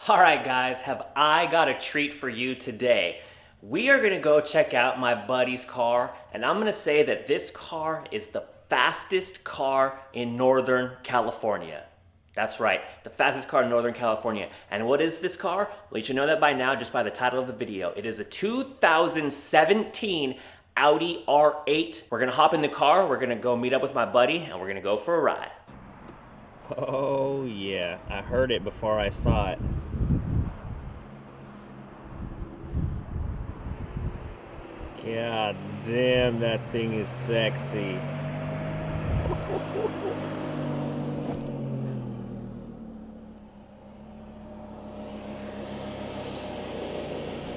All right, guys, have I got a treat for you today. We are gonna go check out my buddy's car, and I'm gonna say that this car is the fastest car in Northern California. That's right, the fastest car in Northern California. And what is this car? Well, you should know that by now just by the title of the video. It is a 2017 Audi R8. We're gonna hop in the car, we're gonna go meet up with my buddy, and we're gonna go for a ride. Oh yeah, I heard it before I saw it. God damn, that thing is sexy.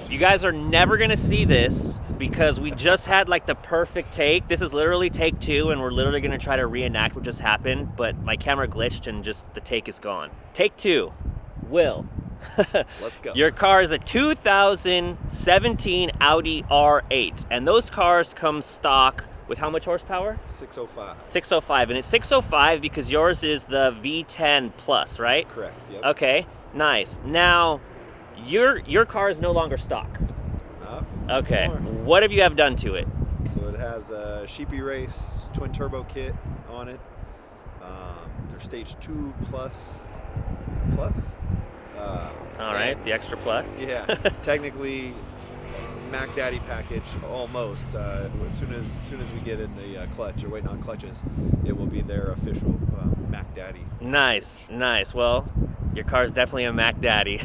You guys are never gonna see this because we just had like the perfect take. This is literally take 2 and we're literally gonna try to reenact what just happened, but my camera glitched and just the take is gone. Take 2, Will. Let's go. Your car is a 2017 Audi R8, and those cars come stock with how much horsepower? 605. 605, and it's 605 because yours is the V10 Plus, right? Correct, yep. Okay, nice. Now, your car is no longer stock. Okay, what have you have done to it? So it has a Sheepy Race twin turbo kit on it. They're stage 2 plus. All right, the extra plus. Yeah, technically Mac Daddy package almost. As soon as we get in the clutch, or waiting on clutches, it will be their official Mac Daddy. Nice, nice. Well, your car's definitely a Mac Daddy.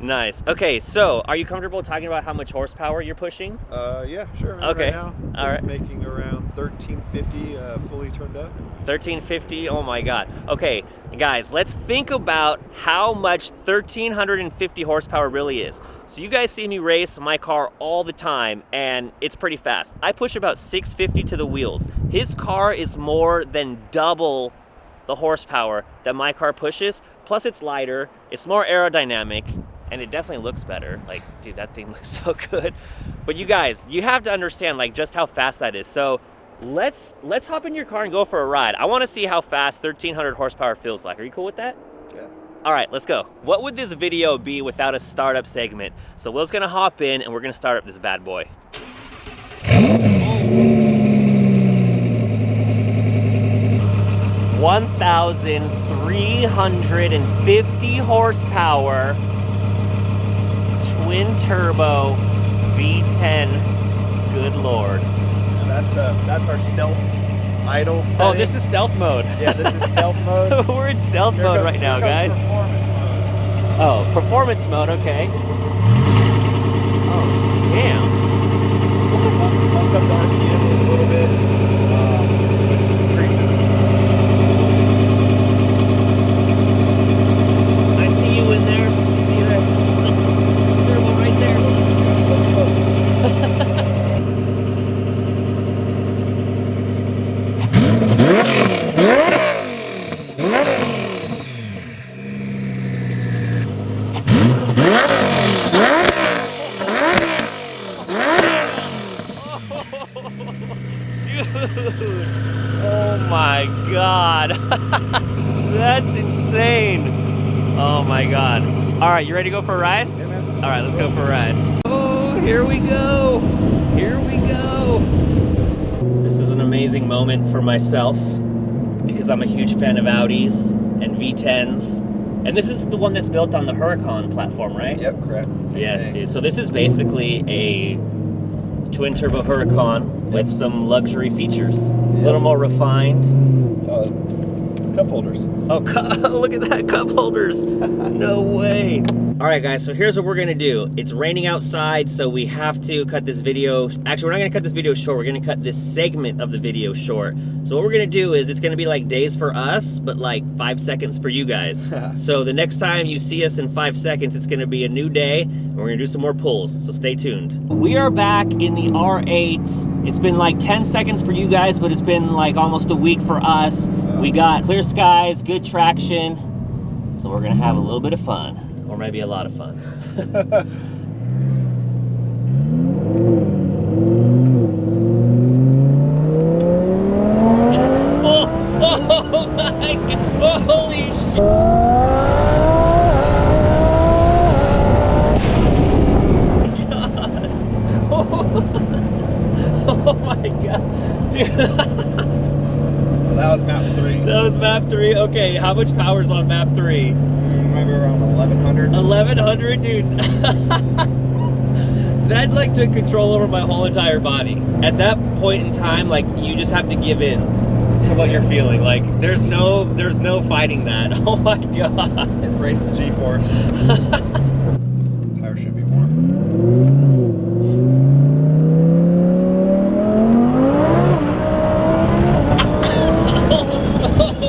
Nice. Okay, so are you comfortable talking about how much horsepower you're pushing? Yeah, sure. Okay. Right now, all right. It's making around 1350 fully turned up. 1350, oh my God. Okay, guys, let's think about how much 1350 horsepower really is. So you guys see me race my car all the time, and it's pretty fast. I push about 650 to the wheels. His car is more than double the horsepower that my car pushes, plus it's lighter, it's more aerodynamic, and it definitely looks better. Like, dude, that thing looks so good. But you guys, you have to understand like just how fast that is. So let's hop in your car and go for a ride. I want to see how fast 1300 horsepower feels like. Are you cool with that? Yeah. All right, let's go. What would this video be without a startup segment? So Will's gonna hop in and we're gonna start up this bad boy. 1,350 horsepower, twin turbo, V10. Good Lord. That's our stealth idle setting. Oh, this is stealth mode. Yeah, this is stealth mode. We're in stealth mode right now, guys. Performance mode. Oh, performance mode, okay. Oh, damn. Bumped up the RPM a little bit. I see you in there. You see that turbo right there? Dude, oh my God. That's insane. Oh my God. All right, you ready to go for a ride? Yeah, man. All right, let's go for a ride. Oh, here we go. Here we go. This is an amazing moment for myself because I'm a huge fan of Audis and V10s. And this is the one that's built on the Huracan platform, right? Yep, correct. Same Yes, thing. dude. So this is basically a twin turbo Huracan with some luxury features. A little more refined. Cup holders. Oh, look at that, cup holders. No way. All right, guys, so here's what we're gonna do. It's raining outside, so we have to cut this video. Actually, we're not gonna cut this video short. We're gonna cut this segment of the video short. So what we're gonna do is it's gonna be like days for us, but like 5 seconds for you guys. So the next time you see us in 5 seconds, it's gonna be a new day, and we're gonna do some more pulls, so stay tuned. We are back in the R8. It's been like 10 seconds for you guys, but it's been like almost a week for us. We got clear skies, good traction, so we're gonna have a little bit of fun. Or maybe a lot of fun. oh my God, holy shit. How much power's on map 3? Maybe around 1100. 1100, dude. That like took control over my whole entire body. At that point in time, like you just have to give in to what you're feeling. Like there's no fighting that. Oh my god. Embrace the G-force. Tire should be more.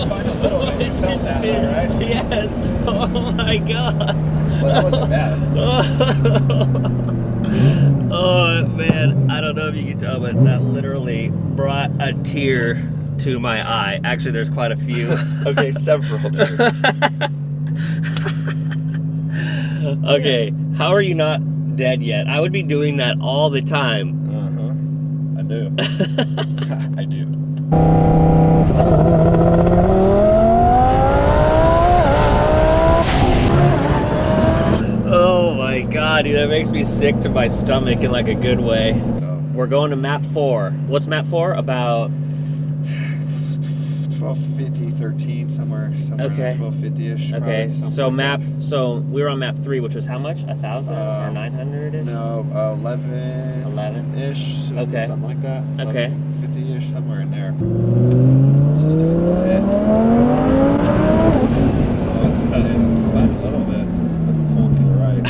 Find a little bit. You tilt that though, right? Yes. Oh my god. Well, that wasn't bad. Oh man, I don't know if you can tell, but that literally brought a tear to my eye. Actually, there's quite a few. Okay, several tears. Okay, how are you not dead yet? I would be doing that all the time. I do. I do. Oh my god, dude, that makes me sick to my stomach in like a good way. Oh. We're going to map 4. What's map 4? About 1250, 13, somewhere okay. 1250-ish. Okay, so like so we were on map 3, which was how much? 1,000 or 900-ish? No, 11-ish. Okay. Something like that. Okay. 50-ish, somewhere in there. Let's just do it quiet. Oh, it's spun a little bit. It's pulling to the right.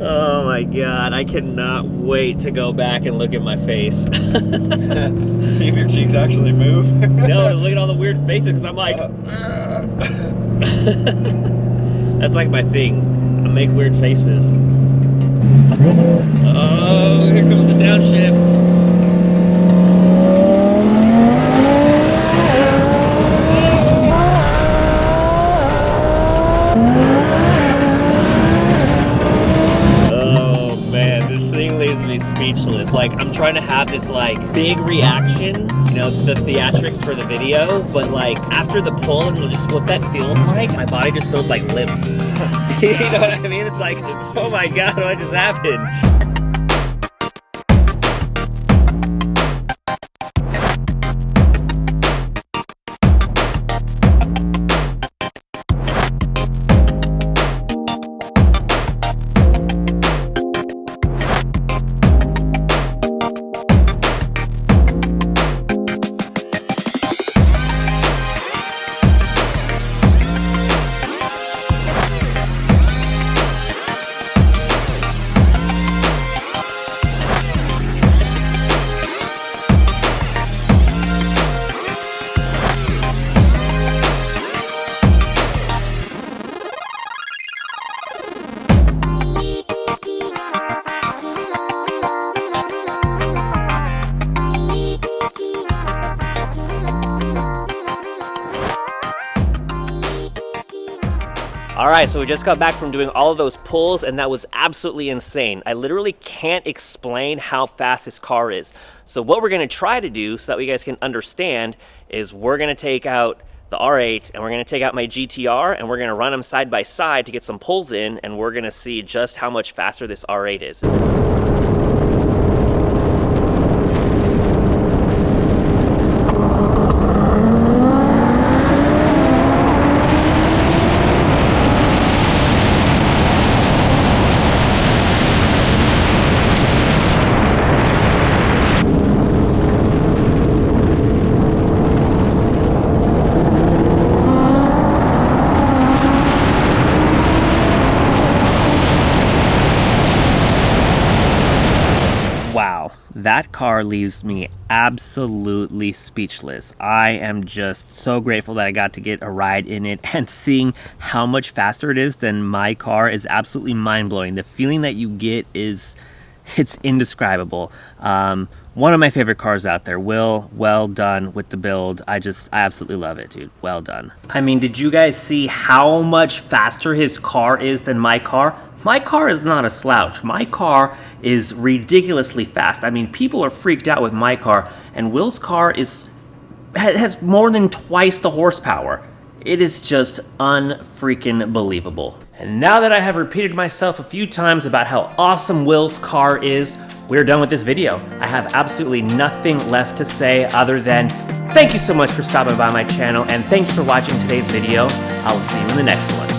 Oh my god, I cannot wait to go back and look at my face. See if your cheeks actually move. No, look at all the weird faces, because I'm like... That's like my thing. I make weird faces. Oh, here comes the downshift. Speechless. Like I'm trying to have this like big reaction, you know, the theatrics for the video, but like after the pull and just what that feels like, my body just feels like limp. You know what I mean? It's like, oh my god, what just happened? All right, so we just got back from doing all of those pulls, and that was absolutely insane. I literally can't explain how fast this car is. So what we're gonna try to do so that you guys can understand is we're gonna take out the R8 and we're gonna take out my GTR and we're gonna run them side by side to get some pulls in, and we're gonna see just how much faster this R8 is. Wow, that car leaves me absolutely speechless. I am just so grateful that I got to get a ride in it, and seeing how much faster it is than my car is absolutely mind-blowing. The feeling that you get is, it's indescribable. One of my favorite cars out there. Will, well done with the build. I absolutely love it, dude. Well done. I mean, did you guys see how much faster his car is than my car? My car is not a slouch. My car is ridiculously fast. I mean, people are freaked out with my car, and Will's car has more than twice the horsepower. It is just unfreaking believable. And now that I have repeated myself a few times about how awesome Will's car is, we're done with this video. I have absolutely nothing left to say other than thank you so much for stopping by my channel, and thank you for watching today's video. I will see you in the next one.